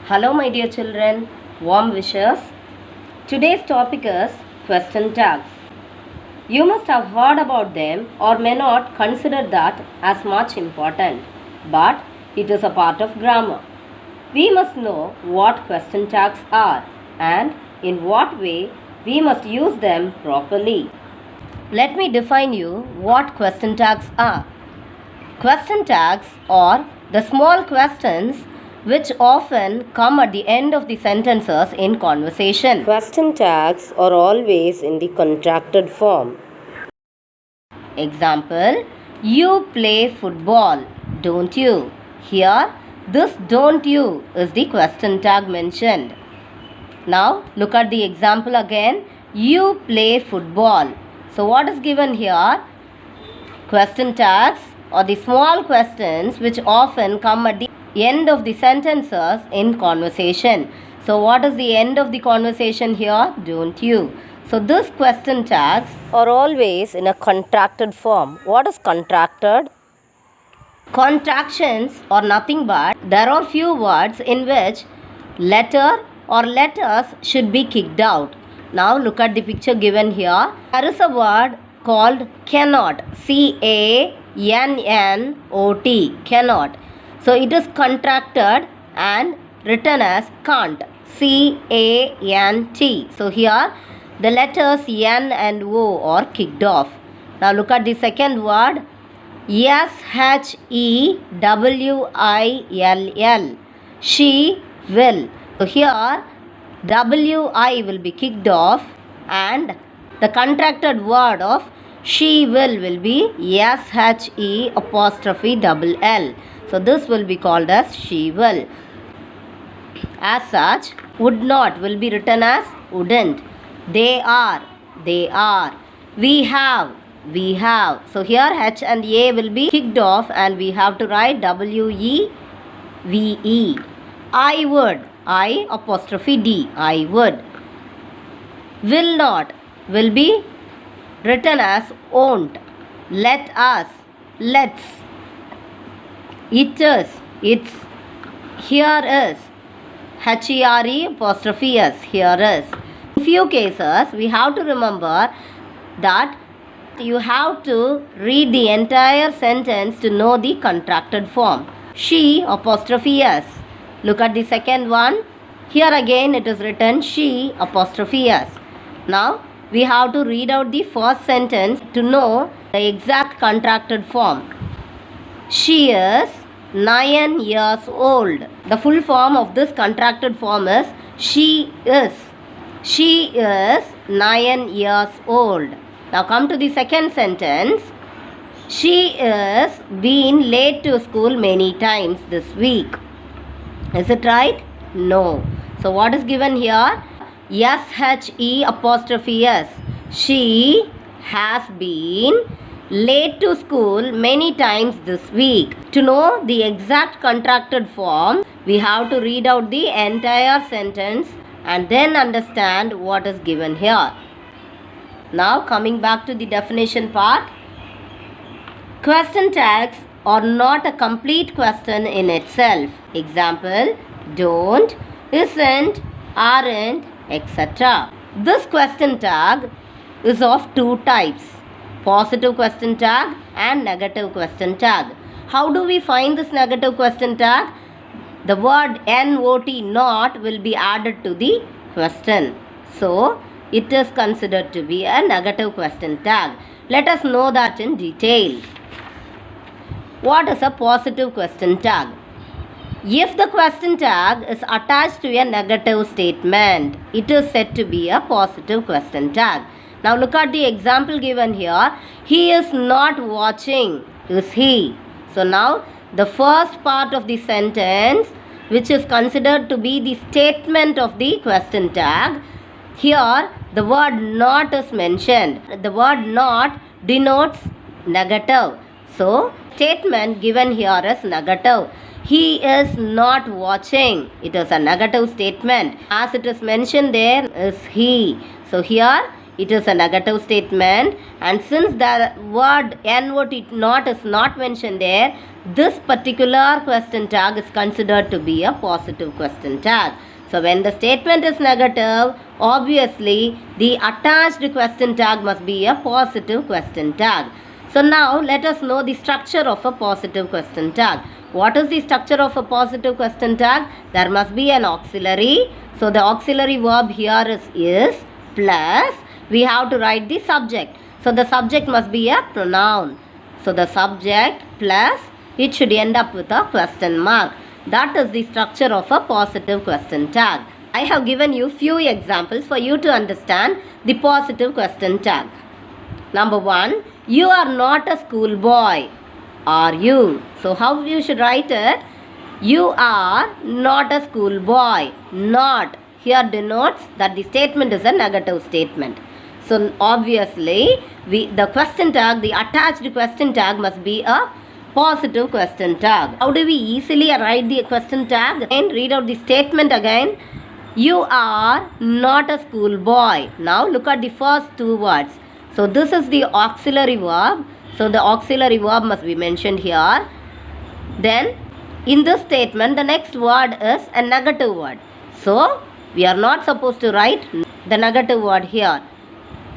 Hello my dear children, warm wishes. Today's topic is question tags. You must have heard about them or may not consider that as much important, but it is a part of grammar. We must know what question tags are and in what way we must use them properly. Let me define you what question tags are. Question tags are the small questions which often come at the end of the sentences in conversation. Question tags are always in the contracted form. Example, you play football, don't you? Here, this don't you is the question tag mentioned. Now, look at the example again. You play football. So, what is given here? Question tags are the small questions which often come at the end of the sentences in conversation. So what is the end of the conversation here? Don't you? So this question tags are always in a contracted form. What is contracted? Contractions are nothing but there are few words in which letter or letters should be kicked out. Now look at the picture given here. There is a word called cannot. C-A-N-N-O-T. Cannot. So it is contracted and written as can't. C-A-N-T. So here the letters N and O are kicked off. Now look at the second word. S-H-E-W-I-L-L. She will. So here W-I will be kicked off and the contracted word of she will be S-H-E''L. So this will be called as she will. As such, would not will be written as wouldn't. They are. We have. So here H and A will be kicked off and we have to write W-E-V-E. I would. I''D. I would. Will not will be written as won't. Let us. Let's. It is. It's. Here is. H-E-R-E''S. Here is. In few cases, we have to remember that you have to read the entire sentence to know the contracted form. She''S. Look at the second one. Here again it is written she''S. Now we have to read out the first sentence to know the exact contracted form. She is 9 years old. The full form of this contracted form is she is. She is 9 years old. Now come to the second sentence. She is been late to school many times this week. Is it right? No. So what is given here? S-H-E''S. She has been late to school many times this week. To know the exact contracted form, we have to read out the entire sentence and then understand what is given here. Now coming back to the definition part. Question tags are not a complete question in itself. Example, don't, isn't, aren't, etc. This question tag is of two types. Positive question tag and negative question tag. How do we find this negative question tag? The word N-O-T, not, will be added to the question. So, it is considered to be a negative question tag. Let us know that in detail. What is a positive question tag? If the question tag is attached to a negative statement, it is said to be a positive question tag. Now look at the example given here. He is not watching. Is he? So now the first part of the sentence, which is considered to be the statement of the question tag, here the word not is mentioned. The word not denotes negative. So statement given here is negative. He is not watching. It is a negative statement. As it is mentioned there is he. So here it is a negative statement, and since the word not is not mentioned there, this particular question tag is considered to be a positive question tag. So when the statement is negative, obviously the attached question tag must be a positive question tag. So now let us know the structure of a positive question tag. What is the structure of a positive question tag? There must be an auxiliary. So the auxiliary verb here is plus we have to write the subject. So the subject must be a pronoun. So the subject plus it should end up with a question mark. That is the structure of a positive question tag. I have given you few examples for you to understand the positive question tag. Number 1, you are not a schoolboy. Are you? So how you should write it? You are not a schoolboy. Not here denotes that the statement is a negative statement. So obviously the question tag, the attached question tag must be a positive question tag. How do we easily write the question tag? And read out the statement again. You are not a schoolboy. Now look at the first two words. So this is the auxiliary verb. So the auxiliary verb must be mentioned here. Then in this statement the next word is a negative word. So we are not supposed to write the negative word here.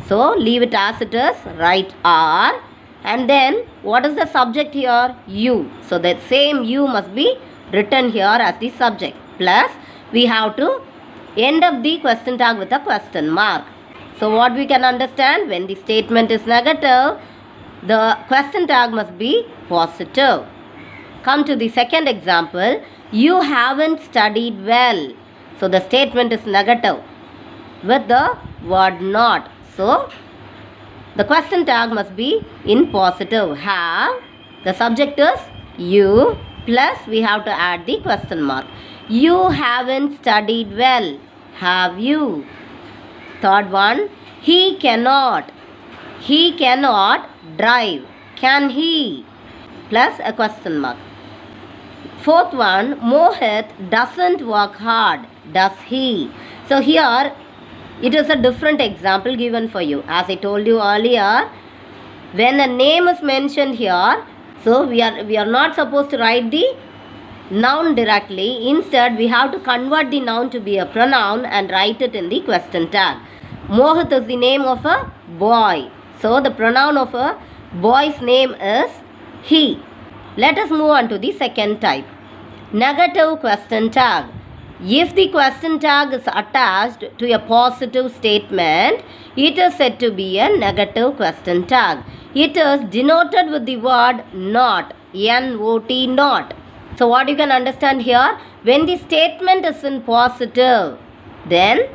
So leave it as it is. Write are. And then what is the subject here? You. So that same you must be written here as the subject. Plus we have to end up the question tag with a question mark. So what we can understand, when the statement is negative, the question tag must be positive. Come to the second example. You haven't studied well. So the statement is negative with the word not. So the question tag must be in positive. Have, the subject is you, plus we have to add the question mark. You haven't studied well. Have you? Third one, he cannot. He cannot drive. Can he? Plus a question mark. Fourth one, Mohit doesn't work hard. Does he? So here it is a different example given for you. As I told you earlier, when a name is mentioned here, so we are not supposed to write the noun directly. Instead, we have to convert the noun to be a pronoun and write it in the question tag. Mohit is the name of a boy. So the pronoun of a boy's name is he. Let us move on to the second type. Negative question tag. If the question tag is attached to a positive statement, it is said to be a negative question tag. It is denoted with the word not, N-O-T, not. So what you can understand here, when the statement is in positive, then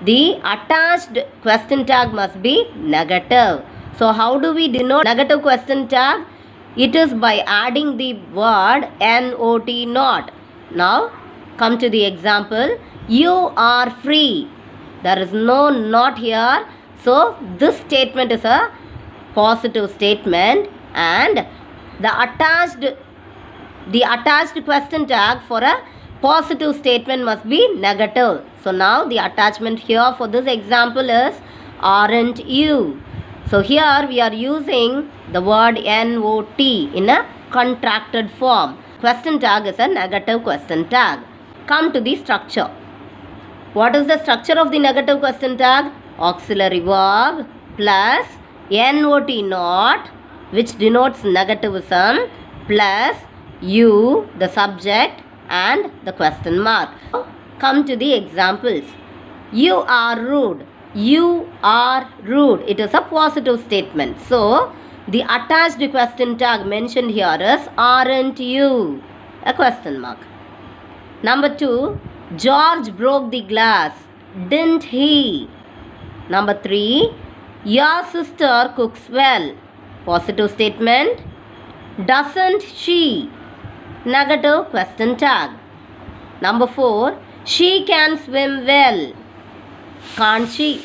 the attached question tag must be negative. So how do we denote negative question tag? It is by adding the word N-O-T, not. Now come to the example. You are free. There is no not here. So this statement is a positive statement, and the attached question tag for a positive statement must be negative. So now the attachment here for this example is aren't you. So here we are using the word N-O-T in a contracted form. Question tag is a negative question tag. Come to the structure. What is the structure of the negative question tag? Auxiliary verb plus N-O-T, not, which denotes negativism, plus you, the subject, and the question mark. Come to the examples. You are rude. You are rude. It is a positive statement. So the attached question tag mentioned here is aren't you? A question mark. Number 2, George broke the glass. Didn't he? Number 3, your sister cooks well. Positive statement. Doesn't she? Negative question tag. Number 4, she can swim well. Can't she?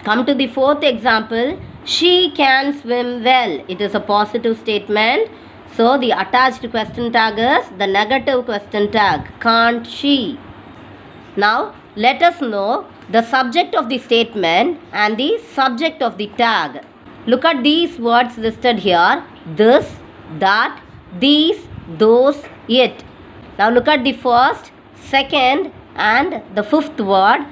Come to the fourth example. She can swim well. It is a positive statement. So the attached question tag is the negative question tag. Can't she? Now let us know the subject of the statement and the subject of the tag. Look at these words listed here: this, that, these, those, it. Now look at the first, second and the fifth word.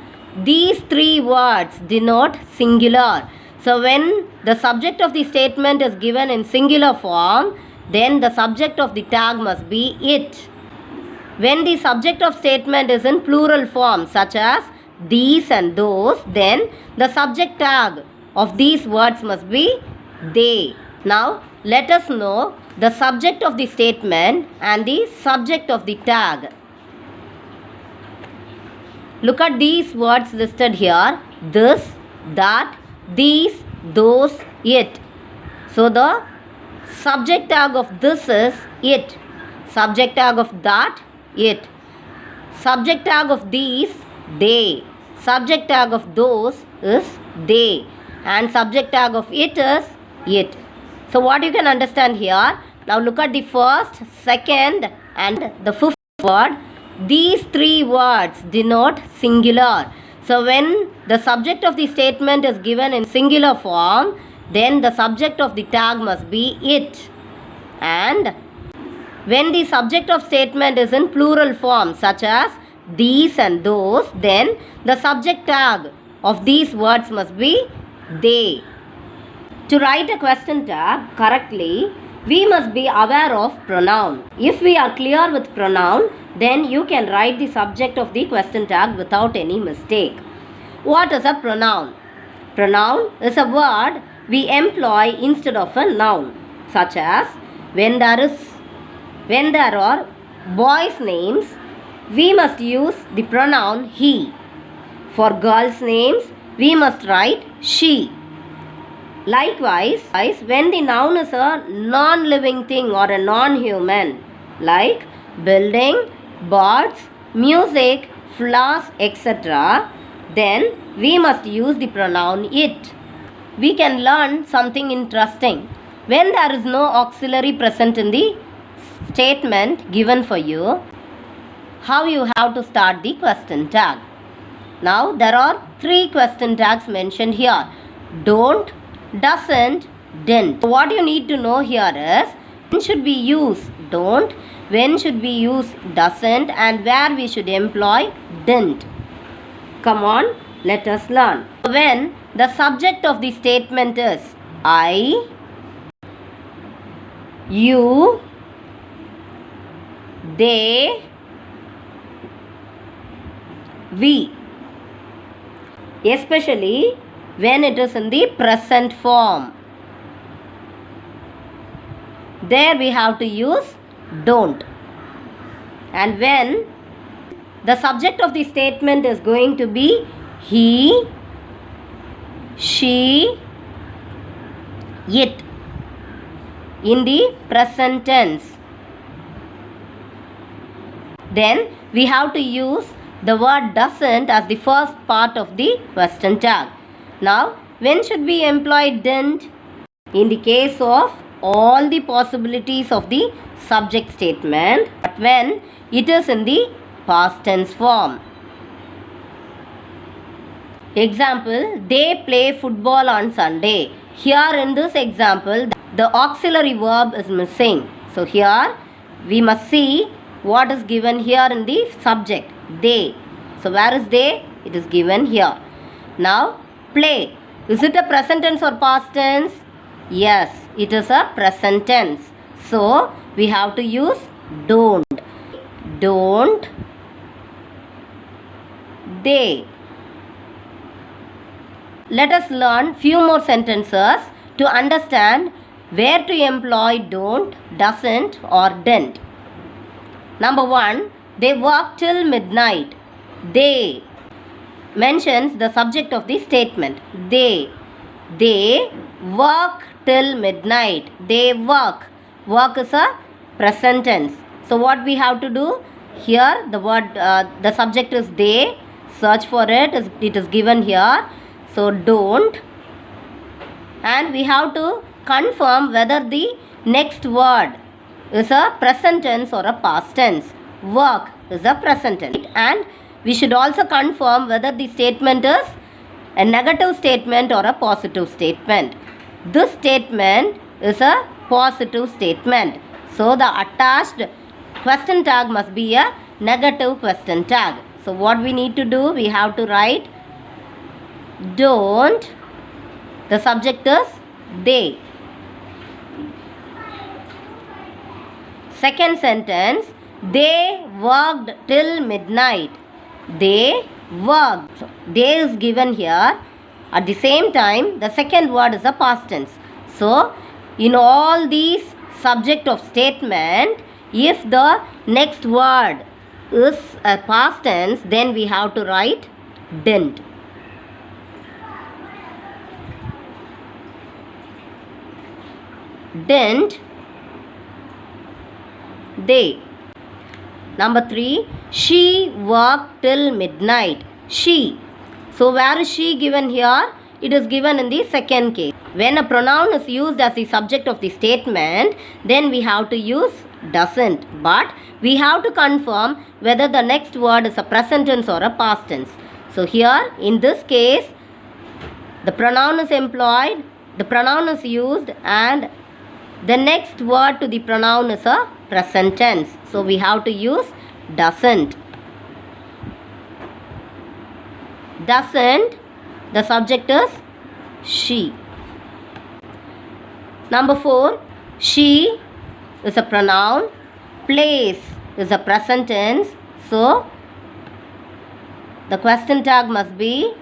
These three words denote singular. So when the subject of the statement is given in singular form, then the subject of the tag must be it. When the subject of statement is in plural form, such as these and those, then the subject tag of these words must be they. Now let us know the subject of the statement and the subject of the tag. Look at these words listed here: this, that, these, those, it. So the subject tag of this is it. Subject tag of that, it. Subject tag of these, they. Subject tag of those is they. And subject tag of it is it. So what you can understand here? Now look at the first, second and the fifth word. These three words denote singular. So when the subject of the statement is given in singular form, then the subject of the tag must be it. And when the subject of statement is in plural form, such as these and those, then the subject tag of these words must be they. To write a question tag correctly, we must be aware of pronoun. If we are clear with pronoun, then you can write the subject of the question tag without any mistake. What is a pronoun? Pronoun is a word we employ instead of a noun, such as when there are boys' names, we must use the pronoun he. For girls' names, we must write she. Likewise, when the noun is a non-living thing or a non-human, like building, birds, music, flowers, etc., then we must use the pronoun it. We can learn something interesting. When there is no auxiliary present in the statement given for you, how you have to start the question tag. Now there are three question tags mentioned here: don't, doesn't, didn't. So what you need to know here is when should we use don't, when should we use doesn't, and where we should employ didn't. Come on, let us learn. When the subject of the statement is I, you, they, we, especially when it is in the present form, there we have to use don't. And when the subject of the statement is going to be he, she, it in the present tense, then we have to use the word doesn't as the first part of the question tag. Now, when should we employ didn't? In the case of all the possibilities of the subject statement, but when it is in the past tense form. Example, they play football on Sunday. Here in this example, the auxiliary verb is missing. So here we must see what is given here in the subject, they. So where is they? It is given here. Now play, is it a present tense or past tense? Yes, it is a present tense. So we have to use don't. Don't, they. Let us learn few more sentences to understand where to employ don't, doesn't or didn't. Number 1, they work till midnight. They mentions the subject of the statement. They work till midnight. They work. Work is a present tense. So what we have to do? Here the word, the subject is they. Search for it. It is given here. So don't. And we have to confirm whether the next word is a present tense or a past tense. Work is a present tense. And we should also confirm whether the statement is a negative statement or a positive statement. This statement is a positive statement. So the attached question tag must be a negative question tag. So what we need to do, we have to write don't, the subject is they. Second sentence, they worked till midnight. They worked. So, they is given here. At the same time, the second word is a past tense. So, in all these subject of statement, if the next word is a past tense, then we have to write didn't. Didn't they. Number 3, she worked till midnight. She. So where is she given here? It is given in the second case. When a pronoun is used as the subject of the statement, then we have to use doesn't. But we have to confirm whether the next word is a present tense or a past tense. So here in this case, the pronoun is employed, the pronoun is used, and the next word to the pronoun is a present tense. So we have to use doesn't. Doesn't, the subject is she. Number 4, she is a pronoun, place is a present tense. So the question tag must be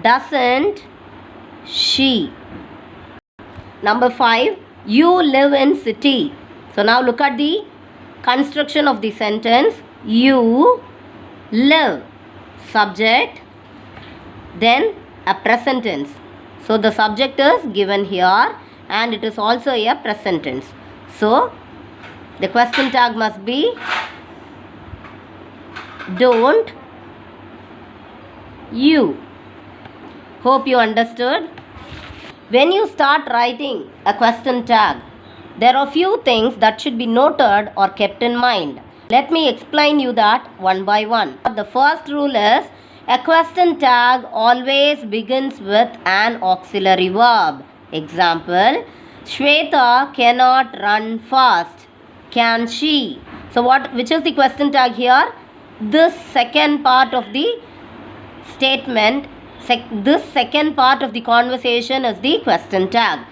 doesn't she. Number 5, you live in city. So now look at the construction of the sentence. You live, subject, then a present tense. So the subject is given here and it is also a present tense. So the question tag must be don't you. Hope you understood. When you start writing a question tag, there are few things that should be noted or kept in mind. Let me explain you that one by one. The first rule is a question tag always begins with an auxiliary verb. Example, Shweta cannot run fast. Can she? So which is the question tag here? This second part of the statement, this second part of the conversation is the question tag.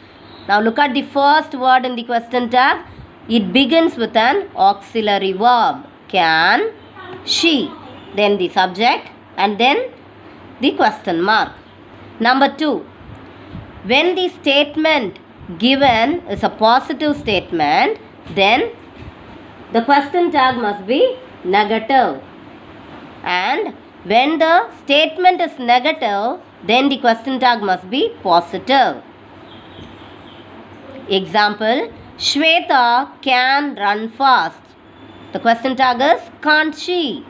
Now look at the first word in the question tag. It begins with an auxiliary verb. Can she? Then the subject and then the question mark. Number 2. When the statement given is a positive statement, then the question tag must be negative. And when the statement is negative, then the question tag must be positive. Example, Shweta can run fast. The question tag is can't she?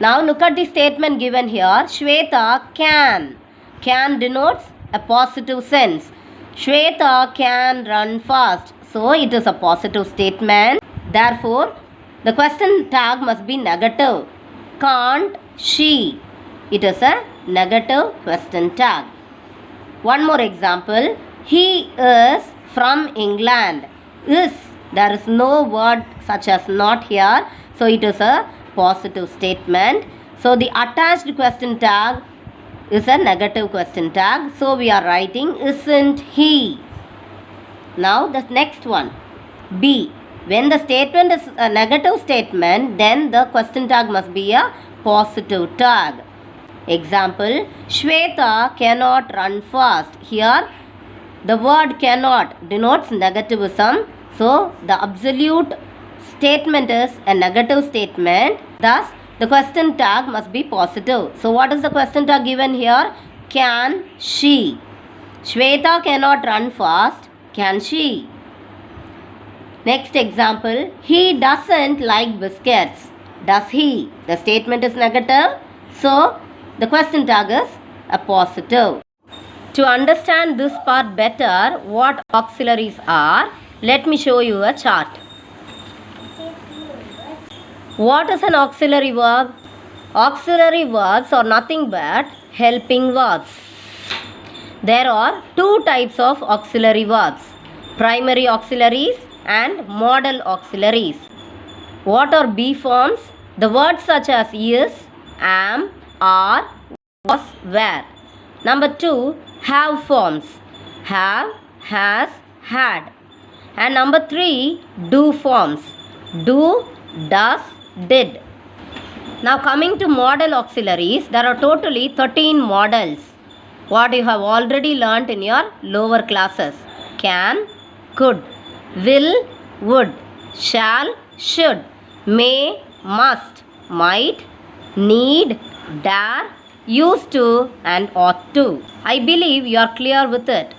Now look at the statement given here. Shweta can. Can denotes a positive sense. Shweta can run fast. So it is a positive statement. Therefore, the question tag must be negative. Can't she? It is a negative question tag. One more example. He is from England. Is, there is no word such as not here. So it is a positive statement. So the attached question tag is a negative question tag. So we are writing isn't he. Now the next one. B. When the statement is a negative statement, then the question tag must be a positive tag. Example, Shweta cannot run fast. Here the word cannot denotes negativism. So the absolute statement is a negative statement. Thus the question tag must be positive. So what is the question tag given here? Can she? Shweta cannot run fast. Can she? Next example, he doesn't like biscuits. Does he? The statement is negative. So the question tag is a positive. To understand this part better, what auxiliaries are, let me show you a chart. What is an auxiliary verb? Auxiliary verbs are nothing but helping verbs. There are two types of auxiliary verbs, primary auxiliaries and modal auxiliaries. What are be forms? The words such as is, am, are, was, were. Number 2, have forms, have, has, had. And number 3, do forms, do, does, did. Now coming to modal auxiliaries, there are totally 13 modals. What you have already learnt in your lower classes. Can, could, will, would, shall, should, may, must, might, need, dare, used to and ought to. I believe you are clear with it.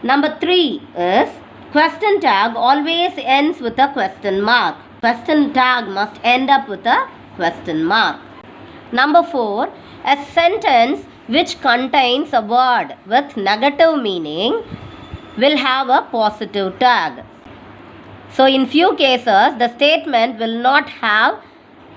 Number 3 is question tag always ends with a question mark. Question tag must end up with a question mark. Number 4, a sentence which contains a word with negative meaning will have a positive tag. So in few cases, the statement will not have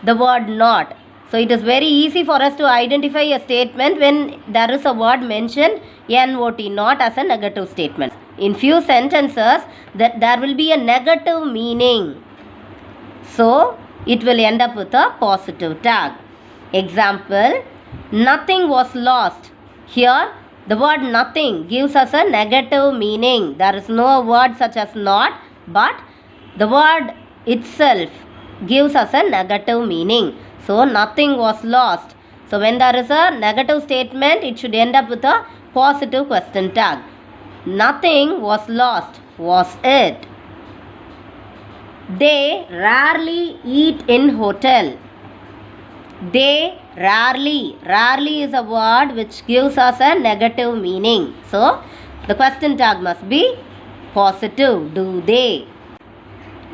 the word not. So it is very easy for us to identify a statement when there is a word mentioned not, not as a negative statement. In few sentences, there will be a negative meaning. So it will end up with a positive tag. Example, nothing was lost. Here, the word nothing gives us a negative meaning. There is no word such as not, but the word itself gives us a negative meaning. So, nothing was lost. So, when there is a negative statement, it should end up with a positive question tag. Nothing was lost. Was it? They rarely eat in hotel. They rarely. Rarely is a word which gives us a negative meaning. So, the question tag must be positive. Do they?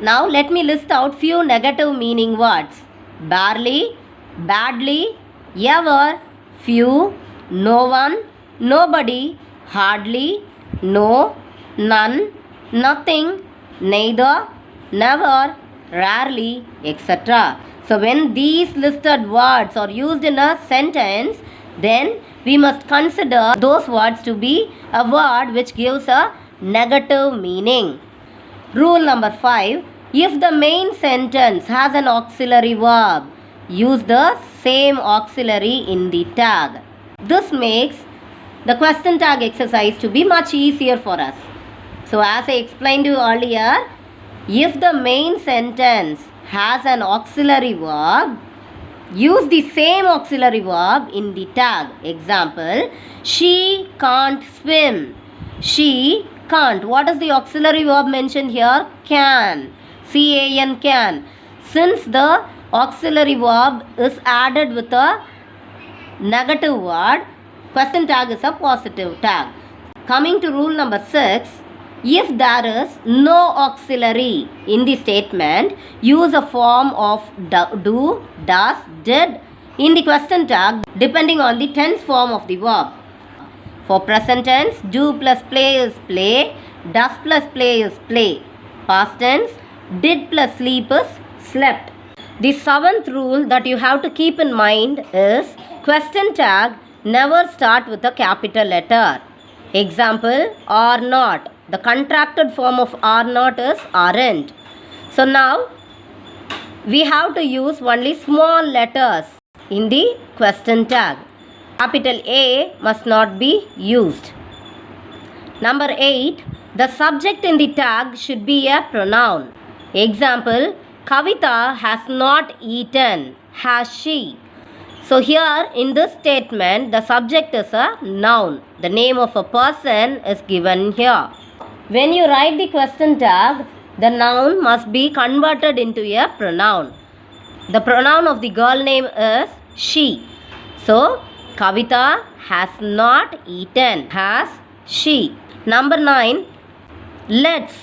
Now, let me list out few negative meaning words. Barely, badly, ever, few, no one, nobody, hardly, no, none, nothing, neither, never, rarely, etc. So when these listed words are used in a sentence, then we must consider those words to be a word which gives a negative meaning. Rule number 5. If the main sentence has an auxiliary verb, use the same auxiliary in the tag. This makes the question tag exercise to be much easier for us. So as I explained to you earlier, if the main sentence has an auxiliary verb, use the same auxiliary verb in the tag. Example, she can't swim. She can't. What is the auxiliary verb mentioned here? Can. C-A-N, can. Since the auxiliary verb is added with a negative word, question tag is a positive tag. Coming to rule number 6, if there is no auxiliary in the statement, use a form of do, does, did in the question tag depending on the tense form of the verb. For present tense, do plus play is play, does plus play is play. Past tense, did plus sleep is slept. The 7th rule that you have to keep in mind is question tag never start with a capital letter. Example, are not. The contracted form of are not is aren't. So now we have to use only small letters in the question tag. Capital A must not be used. Number 8. The subject in the tag should be a pronoun. Example, Kavita has not eaten. Has she? So here in this statement, the subject is a noun. The name of a person is given here. When you write the question tag, the noun must be converted into a pronoun. The pronoun of the girl name is she. So, Kavita has not eaten. Has she? Number 9. Let's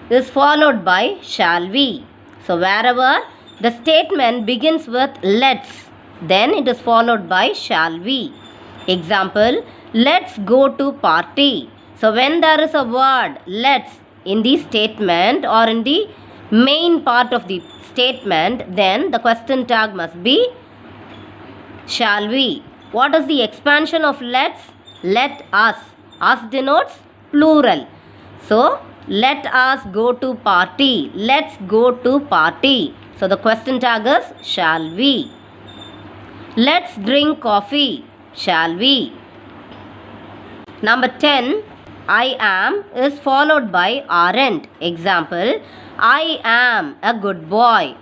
is followed by shall we. So, wherever the statement begins with let's, then it is followed by shall we. Example, let's go to party. So when there is a word let's in the statement or in the main part of the statement, then the question tag must be shall we. What is the expansion of let's? Let us. Us denotes plural. So, let us go to party. Let's go to party. So, the question tag is shall we. Let's drink coffee. Shall we. Number 10. I am is followed by aren't. Example, I am a good boy.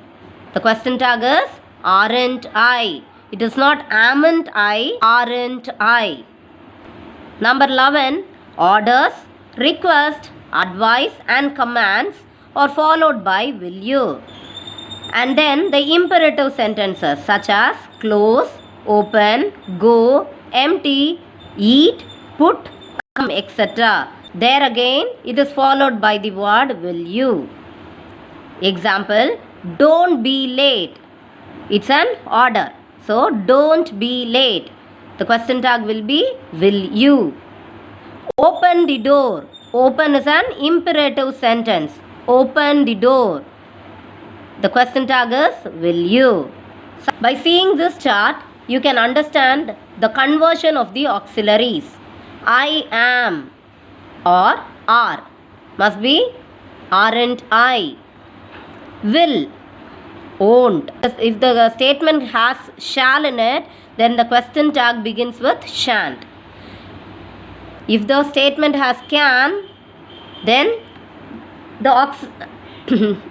The question tag is aren't I. It is not amn't I, aren't I. Number 11. Orders, request, advice and commands are followed by will you. And then the imperative sentences such as close, open, go, empty, eat, put, come, etc. There again it is followed by the word will you. Example, don't be late. It's an order. So, don't be late. The question tag will be will you. Open the door. Open is an imperative sentence. Open the door. The question tag is will you. So, by seeing this chart, you can understand the conversion of the auxiliaries. I am or are must be aren't I. Will, won't. If the statement has shall in it, then the question tag begins with shan't. If the statement has can, then the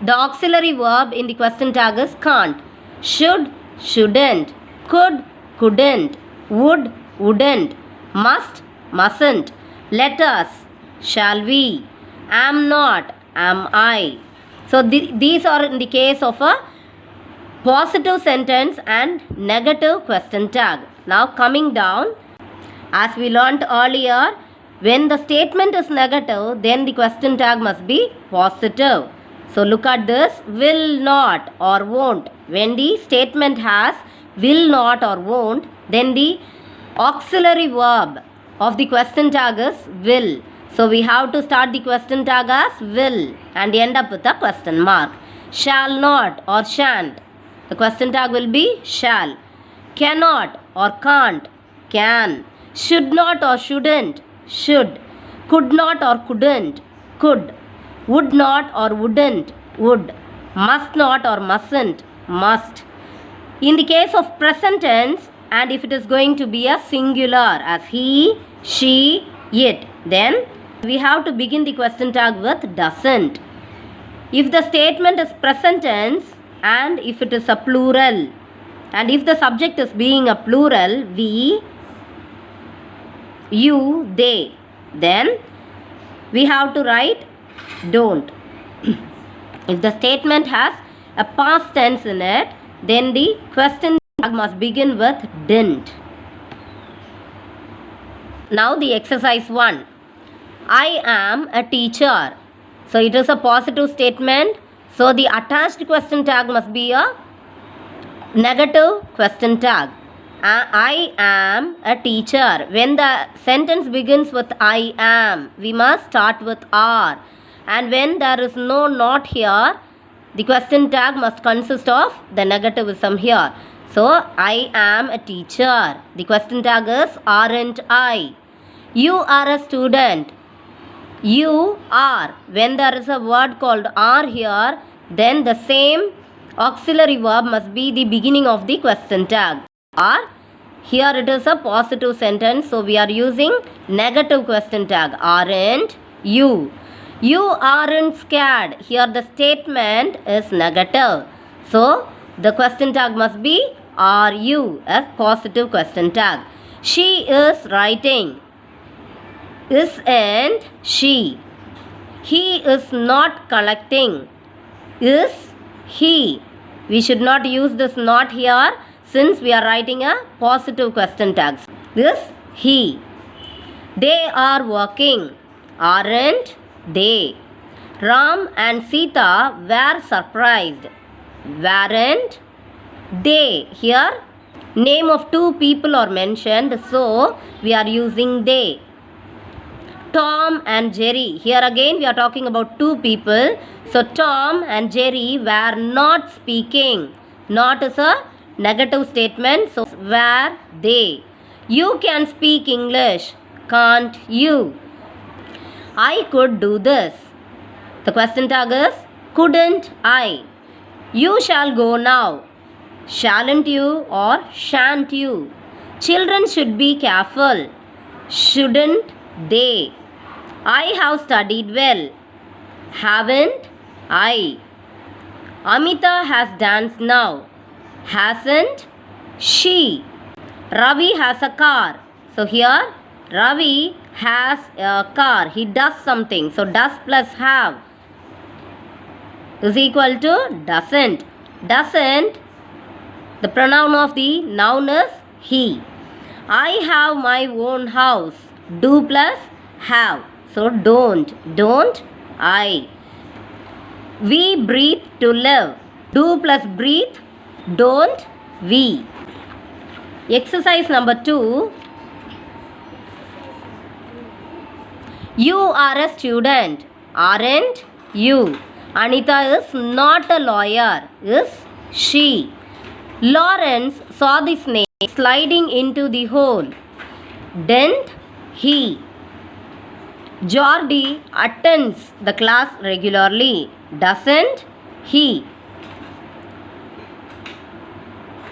auxiliary verb in the question tag is can't. Should, shouldn't. Could, couldn't. Would, wouldn't. Must, mustn't. Let us, shall we. Am not, am I. So these are in the case of a positive sentence and negative question tag. Now coming down, as we learnt earlier, when the statement is negative, then the question tag must be positive. So look at this, will not or won't. When the statement has will not or won't, then the auxiliary verb of the question tag is will. So we have to start the question tag as will and end up with a question mark. Shall not or shan't. The question tag will be shall. Cannot or can't. Can. Should not or shouldn't. Should. Could not or couldn't. Could. Would not or wouldn't. Would. Must not or mustn't. Must. In the case of present tense, and if it is going to be a singular as he, she, it, then we have to begin the question tag with doesn't. If the statement is present tense and if it is a plural, and if the subject is being a plural, we, you, they, then we have to write don't. If the statement has a past tense in it, then the question tag must begin with didn't. Now the exercise 1. I am a teacher. So it is a positive statement. So the attached question tag must be a negative question tag. I am a teacher. When the sentence begins with I am, we must start with are. And when there is no not here, the question tag must consist of the negativism here. So, I am a teacher. The question tag is aren't I. You are a student. You are. When there is a word called are here, then the same auxiliary verb must be the beginning of the question tag. Are. Here it is a positive sentence, so we are using negative question tag. Aren't you. You aren't scared. Here the statement is negative. So, the question tag must be are you, a positive question tag. She is writing. Isn't she. He is not collecting. Is he. We should not use this not here since we are writing a positive question tag. Is he. They are working. Aren't they. Ram and Sita were surprised. Weren't they. Here name of two people are mentioned, so we are using they. Tom and Jerry. Here again we are talking about two people. So Tom and Jerry were not speaking. Not is a negative statement. So were they? You can speak English, can't you? I could do this. The question tag is couldn't I? You shall go now. Shalln't you or shan't you? Children should be careful. Shouldn't they? I have studied well. Haven't I? Amita has danced now. Hasn't she? Ravi has a car. So here Ravi has a car. He does something. So does plus have is equal to doesn't. Doesn't. The pronoun of the noun is he. I have my own house. Do plus have. So don't. Don't I. We breathe to live. Do plus breathe. Don't we. Exercise number 2. You are a student. Aren't you? Anita is not a lawyer. Is she? Lawrence saw the snake sliding into the hole. Didn't he? Jordi attends the class regularly. Doesn't he?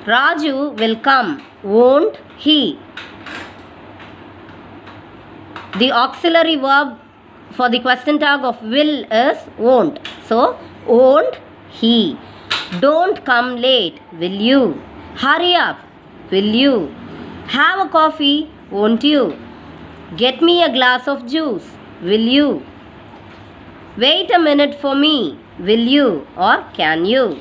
Raju will come. Won't he? The auxiliary verb for the question tag of will is won't. So, won't he? Don't come late, will you? Hurry up, will you? Have a coffee, won't you? Get me a glass of juice, will you? Wait a minute for me, will you or can you?